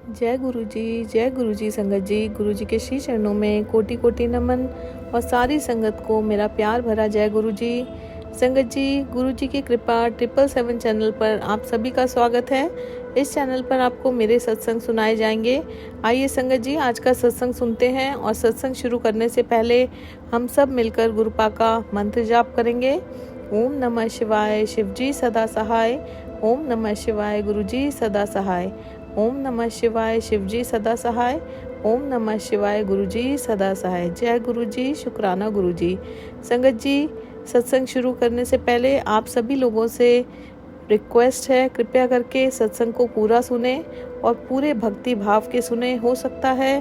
जय गुरु जी संगत जी। गुरु जी के श्री चरणों में कोटि कोटि नमन और सारी संगत को मेरा प्यार भरा जय गुरु जी। संगत जी, गुरु जी की कृपा 777 चैनल पर आप सभी का स्वागत है। इस चैनल पर आपको मेरे सत्संग सुनाए जाएंगे। आइए संगत जी, आज का सत्संग सुनते हैं और सत्संग शुरू करने से पहले हम सब मिलकर गुरुपा का मंत्र जाप करेंगे। ओम नमः शिवाय, शिव जी सदा सहाय। ओम नमः शिवाय, गुरु जी सदा सहाय। ओम नमः शिवाय, शिव जी सदा सहाय। ओम नमः शिवाय, गुरु जी सदा सहाय। जय गुरु जी, शुक्राना गुरु जी। संगत जी, सत्संग शुरू करने से पहले आप सभी लोगों से रिक्वेस्ट है, कृपया करके सत्संग को पूरा सुने और पूरे भक्ति भाव के सुने। हो सकता है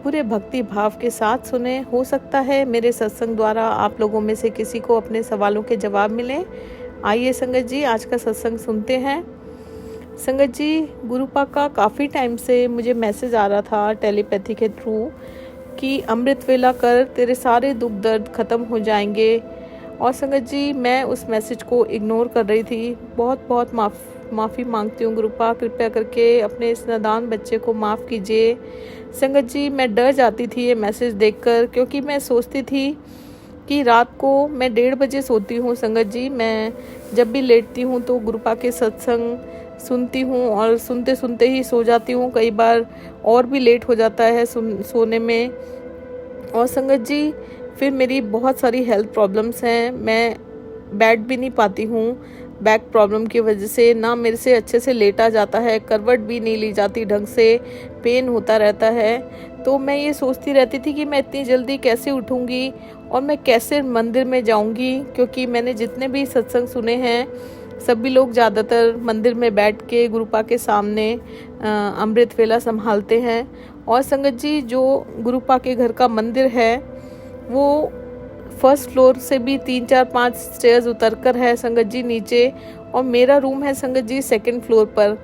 पूरे भक्ति भाव के साथ सुने, हो सकता है मेरे सत्संग द्वारा आप लोगों में से किसी को अपने सवालों के जवाब मिले। आइए संगत जी, आज का सत्संग सुनते हैं। संगत जी, गुरुपा का काफ़ी टाइम से मुझे मैसेज आ रहा था टेलीपैथी के थ्रू कि अमृत वेला कर, तेरे सारे दुख दर्द ख़त्म हो जाएंगे। और संगत जी, मैं उस मैसेज को इग्नोर कर रही थी। बहुत माफ़ी मांगती हूँ गुरुपा, कृपया करके अपने इस नादान बच्चे को माफ़ कीजिए। संगत जी, मैं डर जाती थी ये मैसेज देखकर, क्योंकि मैं सोचती थी कि रात को मैं 1:30 बजे सोती हूँ। संगत जी, मैं जब भी लेटती हूँ तो गुरुपा के सत्संग सुनती हूँ और सुनते सुनते ही सो जाती हूँ। कई बार और भी लेट हो जाता है सोने में। और संगत जी, फिर मेरी बहुत सारी हेल्थ प्रॉब्लम्स हैं। मैं बैठ भी नहीं पाती हूँ बैक प्रॉब्लम की वजह से। ना मेरे से अच्छे से लेटा जाता है, करवट भी नहीं ली जाती ढंग से, पेन होता रहता है। तो मैं ये सोचती रहती थी कि मैं इतनी जल्दी कैसे उठूँगी और मैं कैसे मंदिर में जाऊँगी, क्योंकि मैंने जितने भी सत्संग सुने हैं सभी लोग ज़्यादातर मंदिर में बैठ के गुरुपा के सामने अमृत वेला संभालते हैं। और संगत जी, जो गुरुपा के घर का मंदिर है वो फर्स्ट फ्लोर से भी 3-4-5 स्टेयर्स उतरकर है संगत जी नीचे, और मेरा रूम है संगत जी 2nd फ्लोर पर।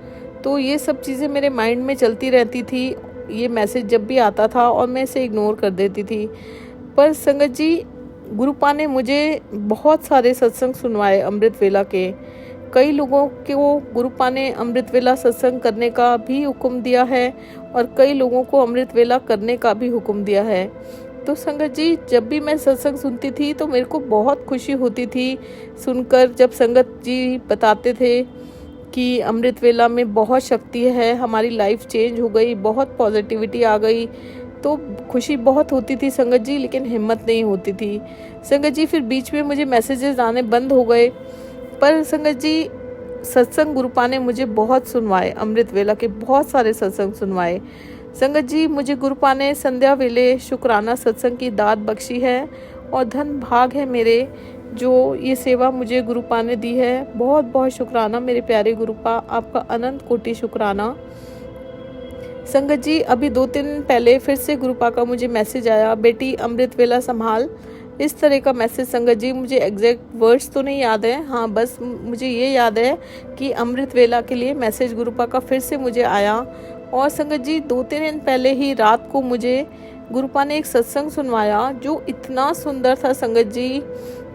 तो ये सब चीज़ें मेरे माइंड में चलती रहती थी, ये मैसेज जब भी आता था, और मैं इसे इग्नोर कर देती थी। पर संगत जी, गुरुपा ने मुझे बहुत सारे सत्संग सुनवाए अमृत वेला के। कई लोगों को गुरुपा ने अमृत वेला सत्संग करने का भी हुक्म दिया है और कई लोगों को अमृत वेला करने का भी हुक्म दिया है। तो संगत जी, जब भी मैं सत्संग सुनती थी तो मेरे को बहुत खुशी होती थी सुनकर, जब संगत जी बताते थे कि अमृत वेला में बहुत शक्ति है, हमारी लाइफ चेंज हो गई, बहुत पॉजिटिविटी आ गई। तो खुशी बहुत होती थी संगत जी, लेकिन हिम्मत नहीं होती थी संगत जी। फिर बीच में मुझे मैसेजेस आने बंद हो गए। पर संगत जी, सत्संग गुरुपा ने मुझे बहुत सुनवाए, अमृत वेला के बहुत सारे सत्संग सुनवाए। संगत जी, मुझे गुरुपा ने संध्या वेले शुक्राना सत्संग की दात बख्शी है, और धन भाग है मेरे जो ये सेवा मुझे गुरुपा ने दी है। बहुत बहुत शुक्राना मेरे प्यारे गुरुपा, आपका अनंत कोटि शुक्राना। संगत जी, अभी 2 दिन पहले फिर से गुरुपा का मुझे मैसेज आया, बेटी अमृत वेला संभाल। इस तरह का मैसेज संगत जी, मुझे एग्जैक्ट वर्ड्स तो नहीं याद है, हाँ बस मुझे ये याद है कि अमृत वेला के लिए मैसेज गुरुपा का फिर से मुझे आया। और संगत जी, 2-3 दिन पहले ही रात को मुझे गुरुपा ने एक सत्संग सुनवाया जो इतना सुंदर था संगत जी,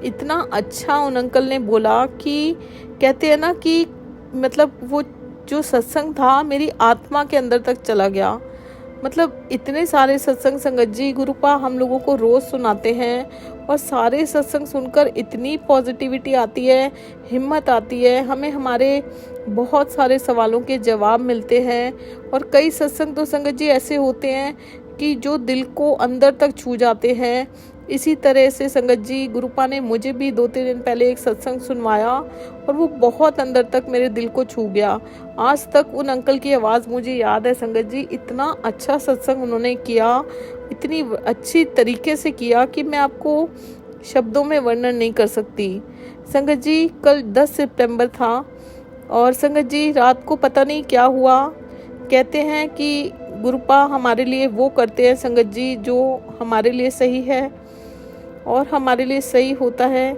इतना अच्छा। उन अंकल ने बोला कि कहते हैं ना कि मतलब वो जो सत्संग था मेरी आत्मा के अंदर तक चला गया। मतलब इतने सारे सत्संग संगत जी गुरुपा हम लोगों को रोज़ सुनाते हैं, और सारे सत्संग सुनकर इतनी पॉजिटिविटी आती है, हिम्मत आती है, हमें हमारे बहुत सारे सवालों के जवाब मिलते हैं। और कई सत्संग तो संगत जी ऐसे होते हैं कि जो दिल को अंदर तक छू जाते हैं। इसी तरह से संगत जी, गुरुपा ने मुझे भी 2-3 दिन पहले एक सत्संग सुनवाया और वो बहुत अंदर तक मेरे दिल को छू गया। आज तक उन अंकल की आवाज़ मुझे याद है संगत जी। इतना अच्छा सत्संग उन्होंने किया, इतनी अच्छी तरीके से किया कि मैं आपको शब्दों में वर्णन नहीं कर सकती। संगत जी, कल 10 सितंबर था और संगत जी रात को पता नहीं क्या हुआ, कहते हैं कि गुरुपा हमारे लिए वो करते हैं संगत जी जो हमारे लिए सही है और हमारे लिए सही होता है।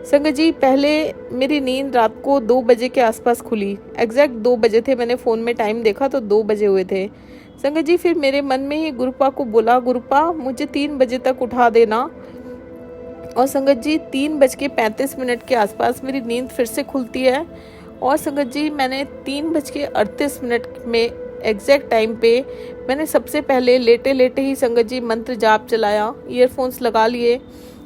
संगत जी, पहले मेरी नींद रात को 2 बजे के आसपास खुली, एग्जैक्ट 2 बजे थे, मैंने फ़ोन में टाइम देखा तो 2 बजे हुए थे संगत जी। फिर मेरे मन में ही गुरुपा को बोला, गुरुपा मुझे 3 बजे तक उठा देना। और संगत जी 3:35 के आसपास मेरी नींद फिर से खुलती है, और संगत जी मैंने 3:38 में एग्जैक्ट टाइम पे मैंने सबसे पहले लेटे लेटे ही संगत जी मंत्र जाप चलाया, ईयरफोन्स लगा लिए,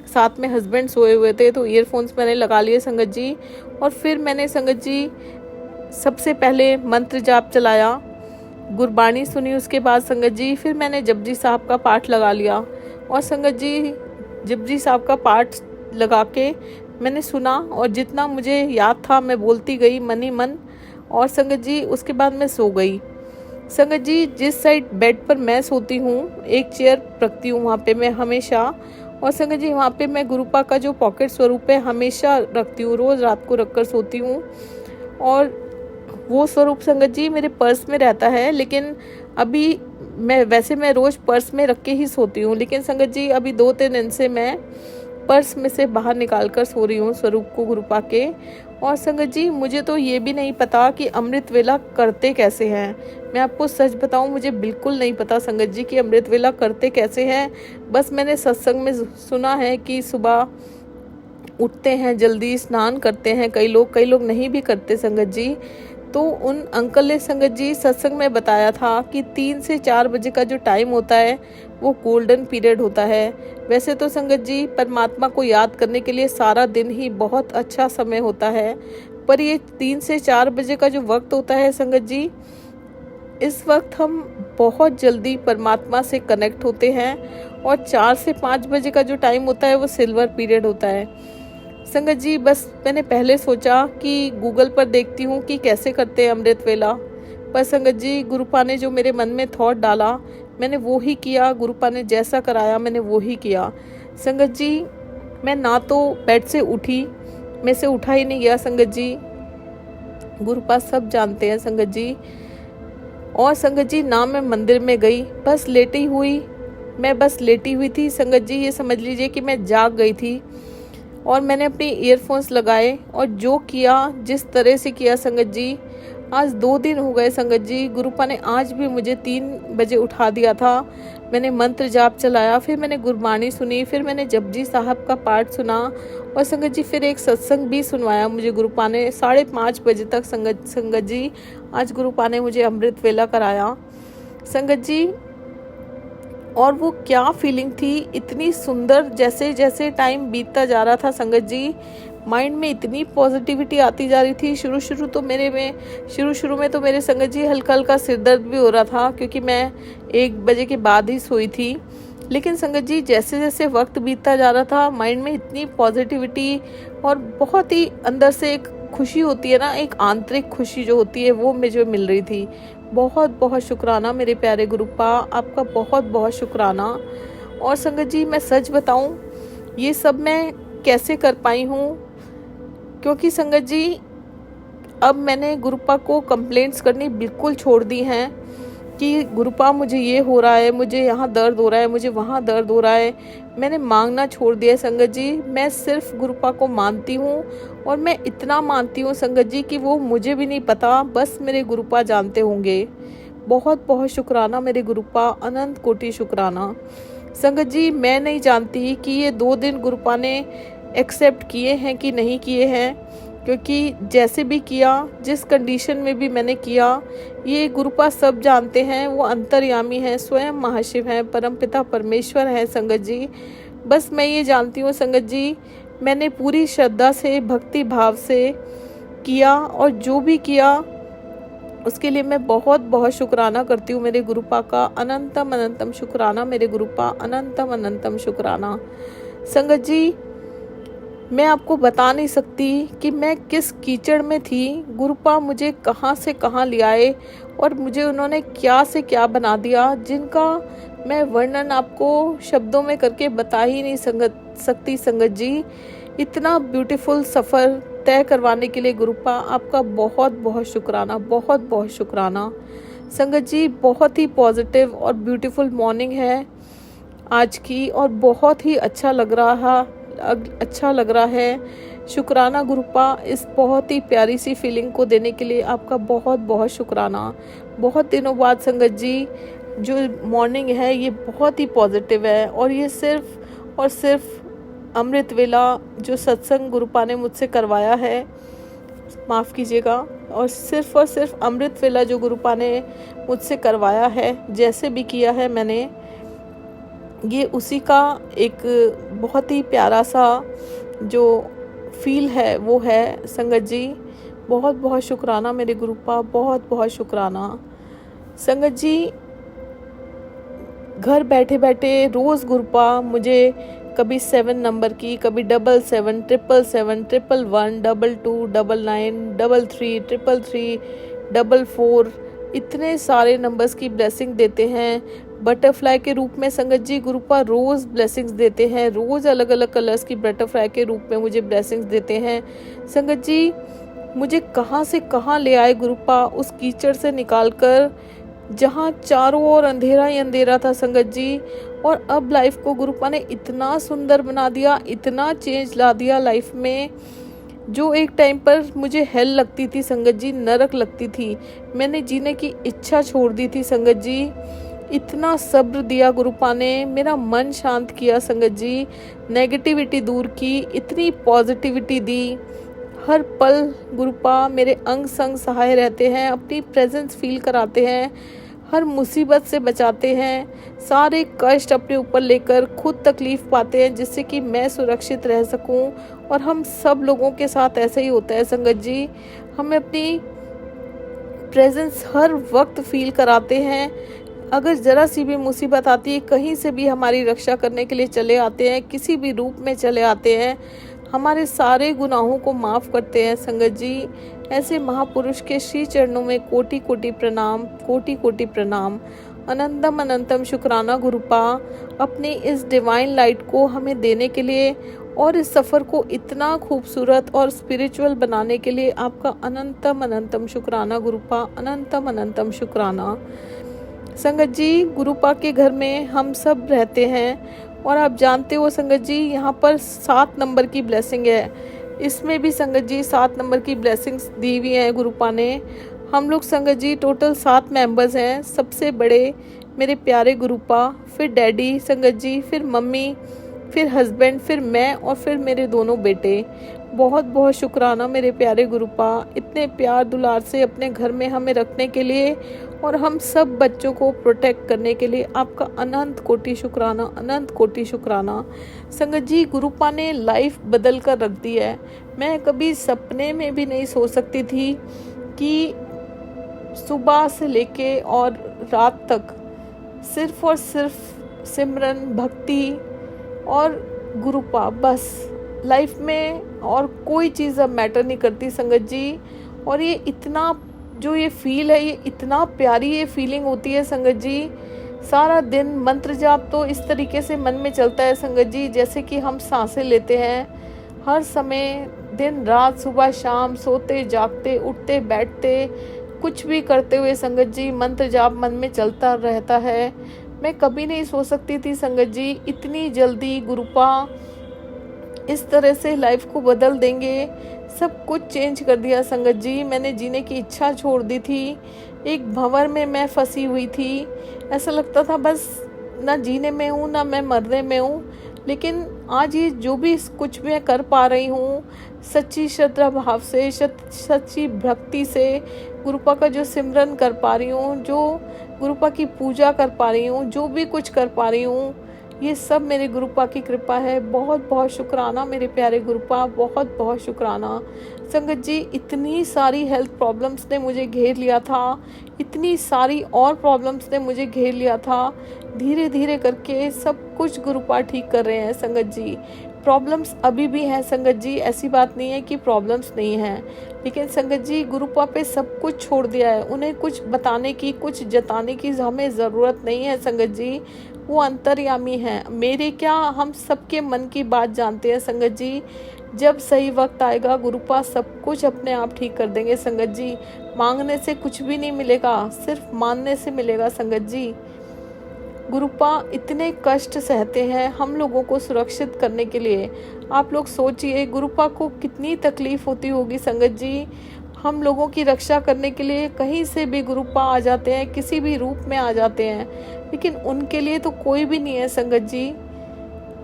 साथ में हस्बैंड सोए हुए थे तो ईयरफोन्स मैंने लगा लिए संगत जी। और फिर मैंने संगत जी सबसे पहले मंत्र जाप चलाया, गुरबाणी सुनी, उसके बाद संगत जी फिर मैंने जपजी साहब का पाठ लगा लिया। और संगत जी जपजी साहब का पाठ लगा के मैंने सुना और जितना मुझे याद था मैं बोलती गई मन ही मन। और संगत जी उसके बाद मैं सो गई। संगत जी जिस साइड बेड पर मैं सोती हूँ एक चेयर रखती हूँ वहाँ पे मैं हमेशा। और संगत जी वहाँ पे मैं गुरुपा का जो पॉकेट स्वरूप है हमेशा रखती हूँ, रोज़ रात को रखकर सोती हूँ। और वो स्वरूप संगत जी मेरे पर्स में रहता है, लेकिन अभी मैं रोज़ पर्स में रख के ही सोती हूँ, लेकिन संगत जी अभी 2-3 दिन से मैं पर्स में से बाहर निकाल कर सो रही हूँ स्वरूप को गुरुपा के। और संगत जी मुझे तो ये भी नहीं पता कि अमृत वेला करते कैसे हैं। मैं आपको सच बताऊँ, मुझे बिल्कुल नहीं पता संगत जी कि अमृत वेला करते कैसे हैं। बस मैंने सत्संग में सुना है कि सुबह उठते हैं, जल्दी स्नान करते हैं, कई लोग नहीं भी करते संगत जी। तो उन अंकल ने संगत जी सत्संग में बताया था कि 3 से 4 बजे का जो टाइम होता है वो गोल्डन पीरियड होता है। वैसे तो संगत जी परमात्मा को याद करने के लिए सारा दिन ही बहुत अच्छा समय होता है, पर ये 3 से 4 बजे का जो वक्त होता है संगत जी, इस वक्त हम बहुत जल्दी परमात्मा से कनेक्ट होते हैं। और 4 से 5 बजे का जो टाइम होता है वो सिल्वर पीरियड होता है संगत जी। बस मैंने पहले सोचा कि गूगल पर देखती हूँ कि कैसे करते हैं अमृत वेला, पर संगत जी गुरुपा ने जो मेरे मन में थॉट डाला मैंने वो ही किया, गुरुपा ने जैसा कराया मैंने वो ही किया संगत जी। मैं ना तो बेड से उठी, मैं से उठा ही नहीं गया संगत जी, गुरुपा सब जानते हैं संगत जी। और संगत जी ना मैं मंदिर में गई, बस लेटी हुई थी संगत जी। ये समझ लीजिए कि मैं जाग गई थी। और मैंने अपने ईयरफोन्स लगाए और जो किया जिस तरह से किया संगत जी, आज 2 दिन हो गए संगत जी, गुरुपा ने आज भी मुझे 3 बजे उठा दिया था। मैंने मंत्र जाप चलाया, फिर मैंने गुरबाणी सुनी, फिर मैंने जपजी साहब का पाठ सुना और संगत जी फिर एक सत्संग भी सुनवाया मुझे गुरुपा ने 5:30 बजे तक संगत जी। आज गुरुपा ने मुझे अमृत वेला कराया संगत जी। और वो क्या फीलिंग थी, इतनी सुंदर, जैसे जैसे टाइम बीतता जा रहा था संगत जी माइंड में इतनी पॉजिटिविटी आती जा रही थी। शुरू में तो मेरे संगत जी हल्का हल्का सिर दर्द भी हो रहा था क्योंकि मैं 1 बजे के बाद ही सोई थी। लेकिन संगत जी जैसे जैसे वक्त बीतता जा रहा था माइंड में इतनी पॉजिटिविटी और बहुत ही अंदर से एक खुशी होती है ना, एक आंतरिक खुशी जो होती है वो मुझे मिल रही थी। बहुत बहुत शुक्राना मेरे प्यारे गुरुपा, आपका बहुत बहुत शुक्राना। और संगत जी मैं सच बताऊं ये सब मैं कैसे कर पाई हूँ, क्योंकि संगत जी अब मैंने गुरुपा को कंप्लेंट्स करनी बिल्कुल छोड़ दी हैं कि गुरुपा मुझे ये हो रहा है, मुझे यहाँ दर्द हो रहा है, मुझे वहाँ दर्द हो रहा है। मैंने मांगना छोड़ दिया है संगत जी। मैं सिर्फ गुरुपा को मानती हूँ और मैं इतना मानती हूँ संगत जी कि वो मुझे भी नहीं पता, बस मेरे गुरुपा जानते होंगे। बहुत बहुत शुक्राना मेरे गुरुपा, अनंत कोटि शुक्राना संगत जी। मैं नहीं जानती कि ये 2 दिन गुरुपा ने एक्सेप्ट किए हैं कि नहीं किए हैं, क्योंकि जैसे भी किया, जिस कंडीशन में भी मैंने किया, ये गुरुपा सब जानते हैं। वो अंतर्यामी हैं, स्वयं महाशिव हैं, परमपिता परमेश्वर हैं संगत जी। बस मैं ये जानती हूँ संगत जी मैंने पूरी श्रद्धा से, भक्ति भाव से किया और जो भी किया उसके लिए मैं बहुत बहुत शुक्राना करती हूँ मेरे गुरुपा का। अनंतम अनंतम शुक्राना मेरे गुरुपा, अनंतम अनंतम शुक्राना संगत जी। मैं आपको बता नहीं सकती कि मैं किस कीचड़ में थी, गुरुपा मुझे कहाँ से कहाँ ले आए और मुझे उन्होंने क्या से क्या बना दिया, जिनका मैं वर्णन आपको शब्दों में करके बता ही नहीं सकती संगत जी। इतना ब्यूटीफुल सफ़र तय करवाने के लिए गुरुपा आपका बहुत बहुत शुक्राना, बहुत बहुत शुक्राना संगत जी। बहुत ही पॉजिटिव और ब्यूटीफुल मॉर्निंग है आज की और बहुत ही अच्छा लग रहा है। शुक्राना गुरुपा, इस बहुत ही प्यारी सी फीलिंग को देने के लिए आपका बहुत बहुत शुक्राना। बहुत दिनों बाद संगत जी जो मॉर्निंग है ये बहुत ही पॉजिटिव है और ये सिर्फ और सिर्फ अमृत वेला जो सत्संग गुरुपा ने मुझसे करवाया है माफ़ कीजिएगा। और सिर्फ अमृत वेला जो गुरुपा ने मुझसे करवाया है, जैसे भी किया है मैंने, ये उसी का एक बहुत ही प्यारा सा जो फील है वो है संगत जी। बहुत बहुत शुक्राना मेरे गुरुपा, बहुत बहुत शुक्राना। संगत जी, घर बैठे बैठे रोज़ गुरुपा मुझे कभी 7 नंबर की, कभी 77, 777, 111, 22, 99, 33, 333, 44, इतने सारे नंबर्स की ब्लेसिंग देते हैं बटरफ्लाई के रूप में। संगत जी, गुरुपा रोज़ ब्लेसिंग्स देते हैं, रोज़ अलग अलग कलर्स की बटरफ्लाई के रूप में मुझे ब्लेसिंग्स देते हैं। संगत जी, मुझे कहाँ से कहाँ ले आए गुरुपा, उस कीचड़ से निकाल कर, जहाँ चारों ओर अंधेरा ही अंधेरा था संगत जी। और अब लाइफ को गुरुपा ने इतना सुंदर बना दिया, इतना चेंज ला दिया लाइफ में। जो एक टाइम पर मुझे हेल लगती थी संगत जी, नरक लगती थी, मैंने जीने की इच्छा छोड़ दी थी संगत जी। इतना सब्र दिया गुरुपा ने, मेरा मन शांत किया संगत जी, नेगेटिविटी दूर की, इतनी पॉजिटिविटी दी। हर पल गुरुपा मेरे अंग संग सहाय रहते हैं, अपनी प्रेजेंस फील कराते हैं, हर मुसीबत से बचाते हैं, सारे कष्ट अपने ऊपर लेकर खुद तकलीफ पाते हैं जिससे कि मैं सुरक्षित रह सकूं। और हम सब लोगों के साथ ऐसा ही होता है संगत जी, हमें अपनी प्रेजेंस हर वक्त फील कराते हैं। अगर ज़रा सी भी मुसीबत आती है, कहीं से भी हमारी रक्षा करने के लिए चले आते हैं, किसी भी रूप में चले आते हैं, हमारे सारे गुनाहों को माफ़ करते हैं संगत जी। ऐसे महापुरुष के श्री चरणों में कोटि कोटि प्रणाम, कोटि कोटि प्रणाम। अनंतम अनंतम शुक्राना गुरुपा, अपनी इस डिवाइन लाइट को हमें देने के लिए और इस सफ़र को इतना खूबसूरत और स्पिरिचुअल बनाने के लिए आपका अनंतम अनंतम शुक्राना गुरुपा, अनंतम अनंतम शुक्राना। संगत जी, गुरुपा के घर में हम सब रहते हैं और आप जानते हो संगत जी, यहाँ पर 7 नंबर की ब्लेसिंग है। इसमें भी संगत जी 7 नंबर की ब्लेसिंग्स दी हुई हैं गुरुपा ने। हम लोग संगत जी टोटल 7 मेंबर्स हैं। सबसे बड़े मेरे प्यारे गुरुपा, फिर डैडी संगत जी, फिर मम्मी, फिर हस्बैंड, फिर मैं और फिर मेरे दोनों बेटे। बहुत बहुत शुक्राना मेरे प्यारे गुरुपा, इतने प्यार दुलार से अपने घर में हमें रखने के लिए और हम सब बच्चों को प्रोटेक्ट करने के लिए आपका अनंत कोटि शुक्राना, अनंत कोटि शुक्राना। संगत जी, गुरुपा ने लाइफ बदल कर रख दी है। मैं कभी सपने में भी नहीं सोच सकती थी कि सुबह से लेके और रात तक सिर्फ और सिर्फ सिमरन, भक्ति और गुरुपा, बस लाइफ में और कोई चीज़ अब मैटर नहीं करती संगत जी। और ये इतना जो ये फील है, ये इतना प्यारी ये फीलिंग होती है संगत जी। सारा दिन मंत्र जाप तो इस तरीके से मन में चलता है संगत जी, जैसे कि हम सांसें लेते हैं हर समय, दिन रात, सुबह शाम, सोते जागते, उठते बैठते, कुछ भी करते हुए संगत जी मंत्र जाप मन में चलता रहता है। मैं कभी नहीं सोच सकती थी संगत जी इतनी जल्दी गुरुपा इस तरह से लाइफ को बदल देंगे। सब कुछ चेंज कर दिया संगत जी। मैंने जीने की इच्छा छोड़ दी थी, एक भंवर में मैं फंसी हुई थी। ऐसा लगता था बस ना जीने में हूँ ना मैं मरने में हूँ। लेकिन आज ये जो भी कुछ मैं कर पा रही हूँ, सच्ची श्रद्धा भाव से, सच्ची भक्ति से गुरुपा का जो सिमरन कर पा रही हूँ, जो गुरुपा की पूजा कर पा रही हूँ, जो भी कुछ कर पा रही हूँ, ये सब मेरे गुरुपा की कृपा है। बहुत बहुत शुक्राना मेरे प्यारे गुरुपा, बहुत बहुत शुक्राना। संगत जी, इतनी सारी हेल्थ प्रॉब्लम्स ने मुझे घेर लिया था, इतनी सारी और प्रॉब्लम्स ने मुझे घेर लिया था। धीरे धीरे करके सब कुछ गुरुपा ठीक कर रहे हैं संगत जी। प्रॉब्लम्स अभी भी हैं संगत जी, ऐसी बात नहीं है कि प्रॉब्लम्स नहीं हैं, लेकिन संगत जी गुरुपा पे सब कुछ छोड़ दिया है। उन्हें कुछ बताने की, कुछ जताने की हमें ज़रूरत नहीं है संगत जी। वो अंतर्यामी हैं, मेरे क्या, हम सबके मन की बात जानते हैं संगत जी। जब सही वक्त आएगा गुरुपा सब कुछ अपने आप ठीक कर देंगे संगत जी। मांगने से कुछ भी नहीं मिलेगा, सिर्फ मानने से मिलेगा संगत जी। गुरुपा इतने कष्ट सहते हैं हम लोगों को सुरक्षित करने के लिए। आप लोग सोचिए गुरुपा को कितनी तकलीफ होती होगी संगत जी। हम लोगों की रक्षा करने के लिए कहीं से भी गुरुपा आ जाते हैं, किसी भी रूप में आ जाते हैं, लेकिन उनके लिए तो कोई भी नहीं है संगत जी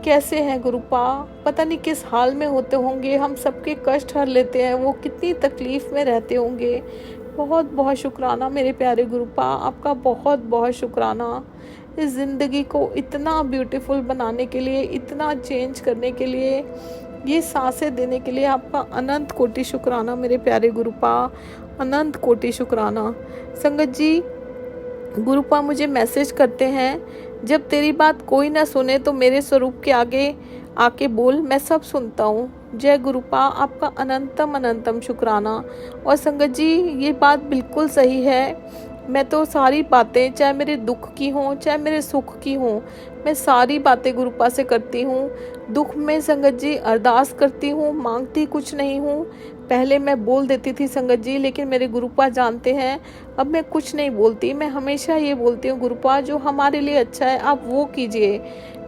कैसे हैं गुरुपा, पता नहीं किस हाल में होते होंगे, हम सबके कष्ट हर लेते हैं, वो कितनी तकलीफ़ में रहते होंगे। बहुत बहुत शुक्राना मेरे प्यारे गुरुपा, आपका बहुत बहुत शुक्राना इस ज़िंदगी को इतना ब्यूटीफुल बनाने के लिए, इतना चेंज करने के लिए, ये सांसें देने के लिए आपका अनंत कोटि शुक्राना मेरे प्यारे गुरुपा, अनंत कोटि शुक्राना। संगत जी, गुरुपा मुझे मैसेज करते हैं, जब तेरी बात कोई ना सुने तो मेरे स्वरूप के आगे आके बोल, मैं सब सुनता हूँ। जय गुरुपा, आपका अनंतम अनंतम शुक्राना। और संगत जी, ये बात बिल्कुल सही है। मैं तो सारी बातें, चाहे मेरे दुख की हों चाहे मेरे सुख की हों, मैं सारी बातें गुरुपा से करती हूँ। दुख में संगत जी अरदास करती हूँ, मांगती कुछ नहीं हूँ। पहले मैं बोल देती थी संगत जी, लेकिन मेरे गुरुपा जानते हैं अब मैं कुछ नहीं बोलती। मैं हमेशा ये बोलती हूँ, गुरुपा जो हमारे लिए अच्छा है आप वो कीजिए।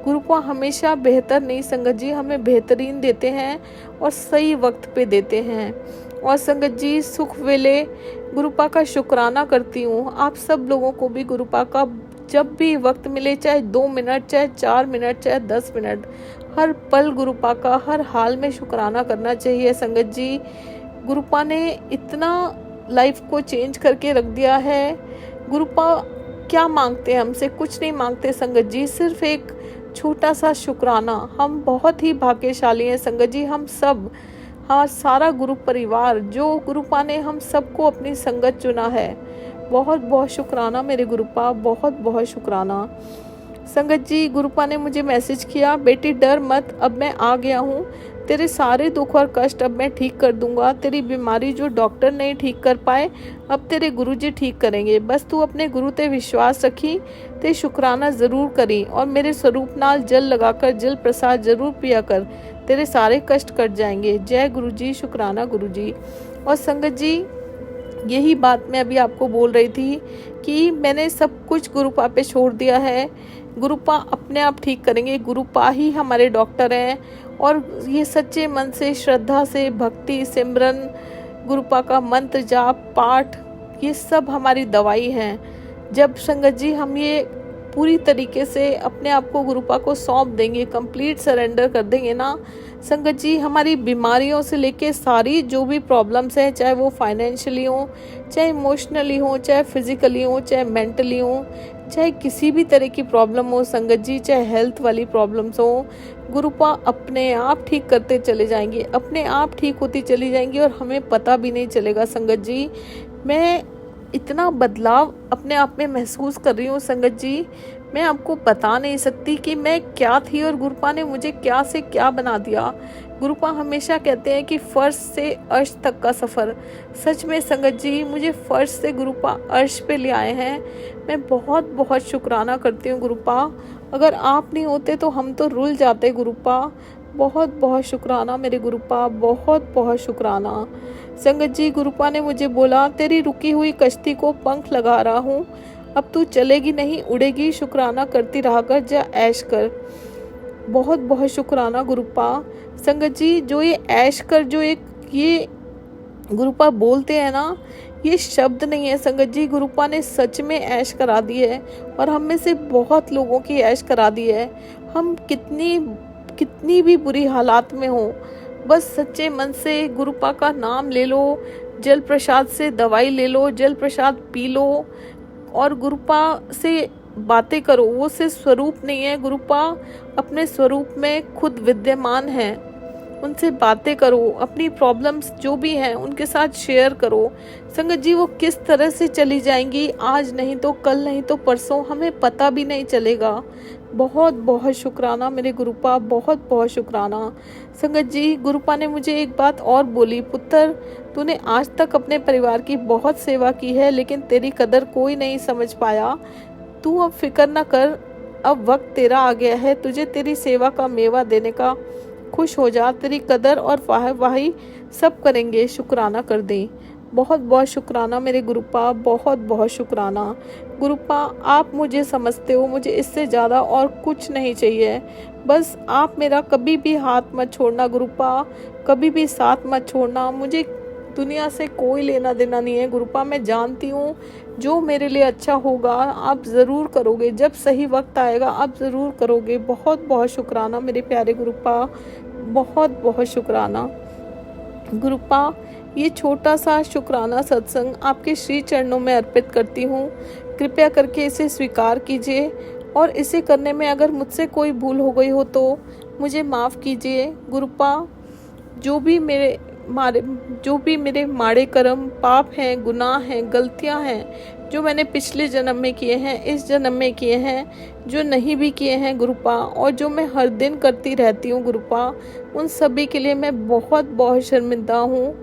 गुरुपा हमेशा बेहतर नहीं संगत जी, हमें बेहतरीन देते हैं और सही वक्त पे देते हैं। और संगत जी, सुख वेले गुरुपा का शुक्राना करती हूँ। आप सब लोगों को भी गुरुपा का जब भी वक्त मिले, चाहे 2 मिनट, चाहे 4 मिनट, चाहे 10 मिनट, हर पल गुरुपा का हर हाल में शुक्राना करना चाहिए। संगत जी, गुरुपा ने इतना लाइफ को चेंज करके रख दिया है। गुरुपा क्या मांगते हैं हमसे? कुछ नहीं मांगते संगत जी, सिर्फ एक छोटा सा शुक्राना। हम बहुत ही भाग्यशाली हैं संगत जी, हम सब, हाँ सारा गुरु परिवार, जो गुरुपा ने हम सबको अपनी संगत चुना है। बहुत बहुत शुक्राना मेरे गुरुपा, बहुत बहुत शुक्राना। संगत जी, गुरुपा ने मुझे मैसेज किया, बेटी डर मत, अब मैं आ गया हूँ। तेरे सारे दुख और कष्ट अब मैं ठीक कर दूंगा। तेरी बीमारी जो डॉक्टर नहीं ठीक कर पाए, अब तेरे गुरुजी ठीक करेंगे। बस तू अपने गुरु ते विश्वास रखी, ते शुक्राना ज़रूर करी और मेरे स्वरूप नाल जल लगाकर जल प्रसाद जरूर पिया कर, तेरे सारे कष्ट कट जाएंगे। जय गुरुजी, शुक्राना गुरुजी। और संगत जी, यही बात मैं अभी आपको बोल रही थी कि मैंने सब कुछ गुरुपा पे छोड़ दिया है। गुरुपा अपने आप ठीक करेंगे, गुरुपा ही हमारे डॉक्टर हैं। और ये सच्चे मन से, श्रद्धा से, भक्ति, सिमरन, गुरुपा का मंत्र जाप पाठ, ये सब हमारी दवाई हैं। जब संगत जी हम ये पूरी तरीके से अपने आप को गुरुपा को सौंप देंगे, कंप्लीट सरेंडर कर देंगे ना संगत जी, हमारी बीमारियों से लेके सारी जो भी प्रॉब्लम्स हैं, चाहे वो फाइनेंशियली हो, चाहे इमोशनली हो, चाहे फिजिकली हो, चाहे मेंटली हो, चाहे किसी भी तरह की प्रॉब्लम हो संगत जी, चाहे हेल्थ वाली प्रॉब्लम्स हो, गुरुपा अपने आप ठीक करते चले जाएंगे, अपने आप ठीक होती चली जाएंगी और हमें पता भी नहीं चलेगा संगत जी। मैं इतना बदलाव अपने आप में महसूस कर रही हूँ संगत जी, मैं आपको बता नहीं सकती कि मैं क्या थी और गुरुपा ने मुझे क्या से क्या बना दिया। गुरुपा हमेशा कहते हैं कि फर्श से अर्श तक का सफ़र, सच में संगत जी मुझे फर्श से गुरुपा अर्श पे ले आए हैं। मैं बहुत बहुत शुक्राना करती हूँ गुरुपा, अगर आप नहीं होते तो हम तो रुल जाते गुरुपा। बहुत बहुत शुक्राना मेरे गुरुपा, बहुत बहुत शुक्राना। संगत जी, गुरुपा ने मुझे बोला, तेरी रुकी हुई कश्ती को पंख लगा रहा हूँ, अब तू चलेगी नहीं उड़ेगी, शुक्राना करती रहा कर, जा ऐश कर। बहुत बहुत शुक्राना गुरुपा। संगत जी, जो ये ऐश कर, जो एक ये गुरुपा बोलते हैं ना, ये शब्द नहीं है संगत जी, गुरुपा ने सच में ऐश करा दी है और हम में से बहुत लोगों की ऐश करा दी है। हम कितनी भी बुरी हालात में हो, बस सच्चे मन से गुरुपा का नाम ले लो, जल प्रसाद से दवाई ले लो, जल प्रसाद पी लो और गुरुपा से बातें करो। वो सिर्फ स्वरूप नहीं है, गुरुपा अपने स्वरूप में खुद विद्यमान है। उनसे बातें करो, अपनी प्रॉब्लम्स जो भी हैं उनके साथ शेयर करो। संगत जी, वो किस तरह से चली जाएंगी, आज नहीं तो कल, नहीं तो परसों, हमें पता भी नहीं चलेगा। बहुत बहुत शुक्राना मेरे गुरुपा, बहुत बहुत शुक्राना। संगत जी, गुरुपा ने मुझे एक बात और बोली, पुत्र तूने आज तक अपने परिवार की बहुत सेवा की है, लेकिन तेरी कदर कोई नहीं समझ पाया। तू अब फिक्र न कर, अब वक्त तेरा आ गया है, तुझे तेरी सेवा का मेवा देने का। खुश हो जा, तेरी कदर और वाही सब करेंगे, शुक्राना कर दे। बहुत बहुत शुक्राना मेरे गुरुपा, बहुत बहुत शुक्राना। गुरुपा, आप मुझे समझते हो, मुझे इससे ज़्यादा और कुछ नहीं चाहिए। बस आप मेरा कभी भी हाथ मत छोड़ना गुरुपा, कभी भी साथ मत छोड़ना। मुझे दुनिया से कोई लेना देना नहीं है गुरुपा। मैं जानती हूँ जो मेरे लिए अच्छा होगा आप ज़रूर करोगे, जब सही वक्त आएगा आप ज़रूर करोगे। बहुत बहुत शुक्राना मेरे प्यारे गुरुपा, बहुत बहुत शुक्राना गुरुपा। ये छोटा सा शुक्राना सत्संग आपके श्री चरणों में अर्पित करती हूँ। कृपया करके इसे स्वीकार कीजिए और इसे करने में अगर मुझसे कोई भूल हो गई हो तो मुझे माफ़ कीजिए गुरुपा। जो भी मेरे माड़े कर्म, पाप हैं, गुनाह हैं, गलतियां हैं जो मैंने पिछले जन्म में किए हैं, इस जन्म में किए हैं, जो नहीं भी किए हैं गुरुपा, और जो मैं हर दिन करती रहती हूँ गुरुपा, उन सभी के लिए मैं बहुत बहुत शर्मिंदा हूँ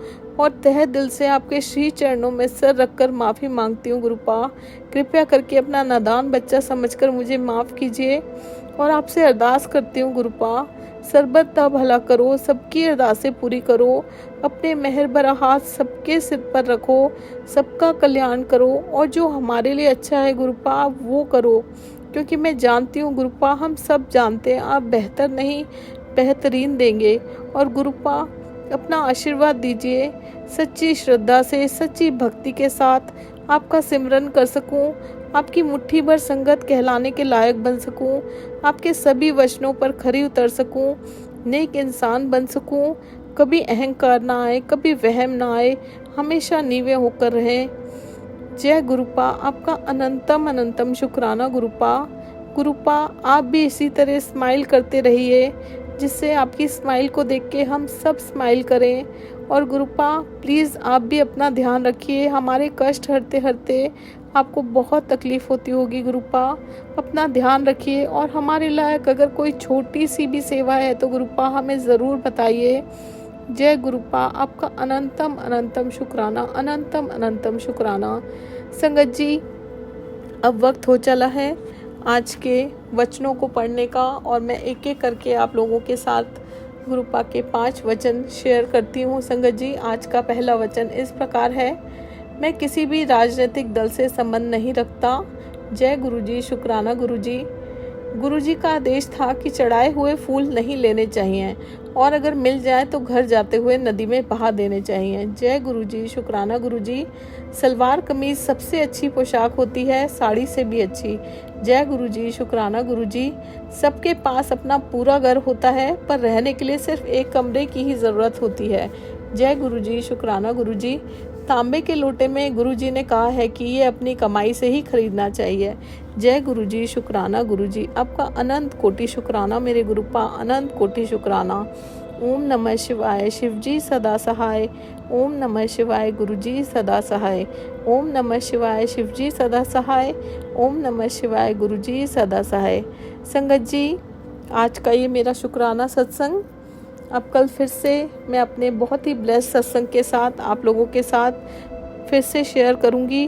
और तहे दिल से आपके श्री चरणों में सर रखकर माफ़ी मांगती हूँ गुरुपा। कृपया करके अपना नादान बच्चा समझकर मुझे माफ़ कीजिए और आपसे अरदास करती हूँ गुरुपा, सरबत का भला करो, सबकी अरदासें पूरी करो, अपने मेहर भरा हाथ सबके सिर पर रखो, सबका कल्याण करो और जो हमारे लिए अच्छा है गुरुपा आप वो करो, क्योंकि मैं जानती हूँ गुरुपा, हम सब जानते हैं आप बेहतर नहीं बेहतरीन देंगे। और गुरुपा अपना आशीर्वाद दीजिए, सच्ची श्रद्धा से, सच्ची भक्ति के साथ आपका सिमरन कर सकूं, आपकी मुट्ठी भर संगत कहलाने के लायक बन सकूं, आपके सभी वचनों पर खरी उतर सकूं, नेक इंसान बन सकूं, कभी अहंकार ना आए, कभी वहम ना आए, हमेशा नीवे होकर रहें। जय गुरुपा, आपका अनंतम अनंतम शुक्राना गुरुपा। गुरुपा आप भी इसी तरह स्माइल करते रहिए, जिससे आपकी स्माइल को देख के हम सब स्माइल करें। और गुरुपा प्लीज़ आप भी अपना ध्यान रखिए, हमारे कष्ट हरते हरते आपको बहुत तकलीफ़ होती होगी गुरुपा, अपना ध्यान रखिए। और हमारे लायक अगर कोई छोटी सी भी सेवा है तो गुरुपा हमें ज़रूर बताइए। जय गुरुपा, आपका अनंतम अनंतम शुक्राना, अनंतम अनंतम शुक्राना। संगत जी अब वक्त हो चला है आज के वचनों को पढ़ने का, और मैं एक एक करके आप लोगों के साथ गुरुपा के 5 वचन शेयर करती हूँ। संगत जी आज का पहला वचन इस प्रकार है, मैं किसी भी राजनीतिक दल से संबंध नहीं रखता। जय गुरुजी, शुक्राना गुरुजी। गुरुजी का आदेश था कि चढ़ाए हुए फूल नहीं लेने चाहिए और अगर मिल जाए तो घर जाते हुए नदी में बहा देने चाहिए। जय गुरुजी, शुक्राना गुरुजी। सलवार कमीज सबसे अच्छी पोशाक होती है, साड़ी से भी अच्छी। जय गुरुजी, शुक्राना गुरुजी। सबके पास अपना पूरा घर होता है पर रहने के लिए सिर्फ एक कमरे की ही ज़रूरत होती है। जय गुरुजी, शुक्राना गुरुजी। तांबे के लोटे में गुरुजी ने कहा है कि ये अपनी कमाई से ही खरीदना चाहिए। जय गुरुजी, शुक्राना गुरुजी। आपका अनंत कोटि शुक्राना मेरे गुरुपा, अनंत कोटि शुक्राना। ओम नमः शिवाय, शिवजी सदा सहाय। ओम नमः शिवाय, गुरुजी सदा सहाय। ओम नमः शिवाय, शिवजी सदा सहाय। ओम नमः शिवाय, गुरुजी सदा सहाय। संगत जी आज का ये मेरा शुक्राना सत्संग, अब कल फिर से मैं अपने बहुत ही ब्लेस्ड सत्संग के साथ आप लोगों के साथ फिर से शेयर करूंगी।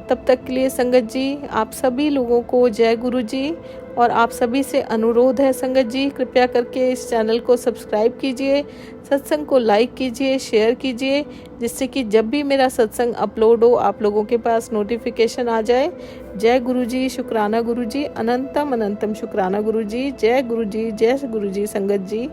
तब तक के लिए संगत जी आप सभी लोगों को जय गुरु जी। और आप सभी से अनुरोध है संगत जी, कृपया करके इस चैनल को सब्सक्राइब कीजिए, सत्संग को लाइक कीजिए, शेयर कीजिए, जिससे कि जब भी मेरा सत्संग अपलोड हो आप लोगों के पास नोटिफिकेशन आ जाए। जय गुरु जी, शुक्राना गुरु जी, अनंतम अनंतम शुक्राना गुरु जी। जय गुरु जी, जय गुरु जी संगत जी।